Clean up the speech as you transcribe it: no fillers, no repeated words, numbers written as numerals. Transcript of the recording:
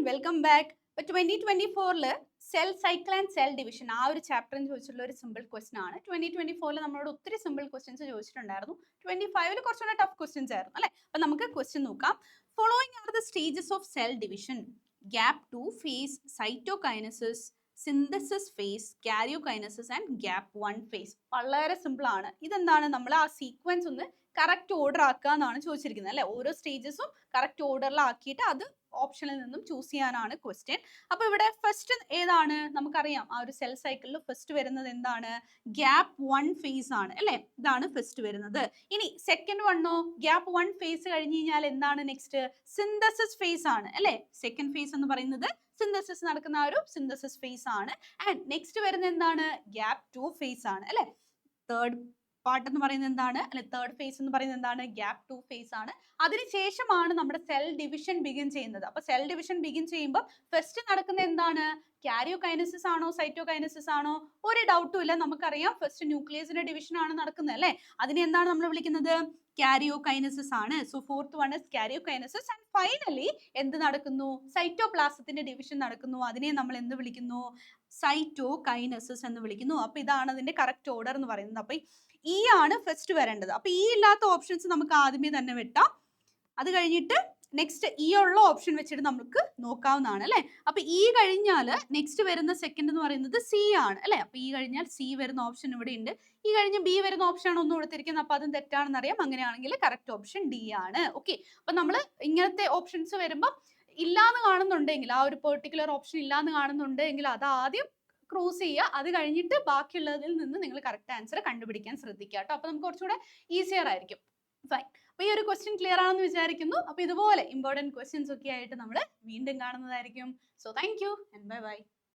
Welcome back. ഇപ്പൊ 2024 cell cycle and cell division ആ ഒരു ചാപ്റ്ററിന് ചോദിച്ചിട്ടുള്ള ഒരു സിമ്പിൾ ക്വസ്റ്റൻ ആണ്. 2024 നമ്മളോട് ഒത്തിരി സിമ്പിൾ ക്വസ്റ്റ്യൻസ് ചോദിച്ചിട്ടുണ്ടായിരുന്നു. 25 കുറച്ചുകൂടെ ടഫ് ക്വസ്റ്റ്യൻസ് ആയിരുന്നു അല്ലെ. അപ്പൊ നമുക്ക് ക്വസ്റ്റ്യൻ നോക്കാം. Following are the stages of cell division. Gap 2 phase, cytokinesis, synthesis phase, karyokinesis and gap 1 phase. വളരെ സിമ്പിൾ ആണ്. ഇതെന്താണ്, നമ്മൾ ആ സീക്വൻസ് ഒന്ന് കറക്റ്റ് ഓർഡർ ആക്കുക എന്നാണ് ചോദിച്ചിരിക്കുന്നത് അല്ലെ. ഓരോ സ്റ്റേജസും കറക്റ്റ് ഓർഡറിലാക്കിയിട്ട് അത് ഓപ്ഷനിൽ നിന്നും ചൂസ് ചെയ്യാനാണ് ക്വസ്റ്റ്യൻ. അപ്പൊ ഇവിടെ ഫസ്റ്റ് ഏതാണ് നമുക്കറിയാം. ആ ഒരു സെൽ സൈക്കിളിൽ ഫസ്റ്റ് വരുന്നത് എന്താണ്? ഗ്യാപ്പ് 1 ഫേസ് ആണ് അല്ലെ. ഇതാണ് ഫസ്റ്റ് വരുന്നത്. ഇനി സെക്കൻഡ് വണ്ണോ, ഗ്യാപ്പ് 1 ഫേസ് കഴിഞ്ഞ് കഴിഞ്ഞാൽ എന്താണ് നെക്സ്റ്റ്? സിന്തസിസ് ഫേസ് ആണ് അല്ലെ. സെക്കൻഡ് ഫേസ് എന്ന് പറയുന്നത് സിന്തസിസ് നടക്കുന്ന ആ ഒരു സിന്തസിസ് ഫേസ് ആണ്. ആൻഡ് നെക്സ്റ്റ് വരുന്നത് എന്താണ്? ഗ്യാപ്പ് 2 ഫേസ് ആണ് അല്ലെ. തേർഡ് പാർട്ട് എന്ന് പറയുന്നത് എന്താണ്, അല്ലെ തേർഡ് ഫേസ് എന്ന് പറയുന്നത് എന്താണ്? ഗ്യാപ്പ് 2 ഫേസ് ആണ്. അതിനുശേഷമാണ് നമ്മുടെ സെൽ ഡിവിഷൻ ബിഗിൻ ചെയ്യുന്നത്. അപ്പൊ സെൽ ഡിവിഷൻ ബിഗിൻ ചെയ്യുമ്പോൾ ഫസ്റ്റ് നടക്കുന്ന എന്താണ്? കാരിയോകൈനസിസ് ആണോ സൈറ്റോകൈനസിസ് ആണോ? ഒരു ഡൗട്ടും ഇല്ല, നമുക്കറിയാം ഫസ്റ്റ് ന്യൂക്ലിയസിന്റെ ഡിവിഷൻ ആണ് നടക്കുന്നത് അല്ലെ. അതിനെ എന്താണ് നമ്മൾ വിളിക്കുന്നത്? കാരിയോകൈനസിസ് ആണ്. So fourth one is karyokinesis. And finally എന്ത് നടക്കുന്നു? സൈറ്റോപ്ലാസത്തിന്റെ ഡിവിഷൻ നടക്കുന്നു. അതിനെ നമ്മൾ എന്ത് വിളിക്കുന്നു? സൈറ്റോകൈനസിസ് എന്ന് വിളിക്കുന്നു. അപ്പൊ ഇതാണ് അതിന്റെ കറക്റ്റ് ഓർഡർ എന്ന് പറയുന്നത്. അപ്പൊ ഈ ആണ് ഫസ്റ്റ് വരേണ്ടത്. അപ്പൊ ഈ ഇല്ലാത്ത ഓപ്ഷൻസ് നമുക്ക് ആദ്യമേ തന്നെ വെട്ടാം. അത് കഴിഞ്ഞിട്ട് നെക്സ്റ്റ് ഈ ഉള്ള ഓപ്ഷൻ വെച്ചിട്ട് നമുക്ക് നോക്കാവുന്നതാണ് അല്ലെ. അപ്പൊ ഈ കഴിഞ്ഞാൽ നെക്സ്റ്റ് വരുന്ന സെക്കൻഡ് എന്ന് പറയുന്നത് സി ആണ് അല്ലെ. അപ്പൊ ഈ കഴിഞ്ഞാൽ സി വരുന്ന ഓപ്ഷൻ ഇവിടെ ഉണ്ട്. ഈ കഴിഞ്ഞ് ബി വരുന്ന ഓപ്ഷൻ ആണ് ഒന്നും കൊടുത്തിരിക്കുന്നത്. അപ്പൊ അതും തെറ്റാണെന്ന് അറിയാം. അങ്ങനെയാണെങ്കിൽ കറക്റ്റ് ഓപ്ഷൻ ഡി ആണ്. ഓക്കെ. അപ്പൊ നമ്മൾ ഇങ്ങനത്തെ ഓപ്ഷൻസ് വരുമ്പോൾ ഇല്ലാന്ന് കാണുന്നുണ്ടെങ്കിൽ, ആ ഒരു പെർട്ടിക്കുലർ ഓപ്ഷൻ ഇല്ലാന്ന് കാണുന്നുണ്ടെങ്കിൽ അത് ആദ്യം ക്രോസ് ചെയ്യുക. അത് കഴിഞ്ഞിട്ട് ബാക്കിയുള്ളതിൽ നിന്ന് നിങ്ങൾ കറക്റ്റ് ആൻസർ കണ്ടുപിടിക്കാൻ ശ്രദ്ധിക്കുക കേട്ടോ. അപ്പൊ നമുക്ക് കുറച്ചുകൂടെ ഈസിയർ ആയിരിക്കും. ഫൈൻ. അപ്പൊ ഈ ഒരു ക്വസ്റ്റ്യൻ ക്ലിയർ ആണെന്ന് വിചാരിക്കുന്നു. അപ്പൊ ഇതുപോലെ ഇമ്പോർട്ടന്റ് ക്വസ്റ്റ്യൻസ് ഒക്കെ ആയിട്ട് നമ്മൾ വീണ്ടും കാണുന്നതായിരിക്കും. So thank you and bye by.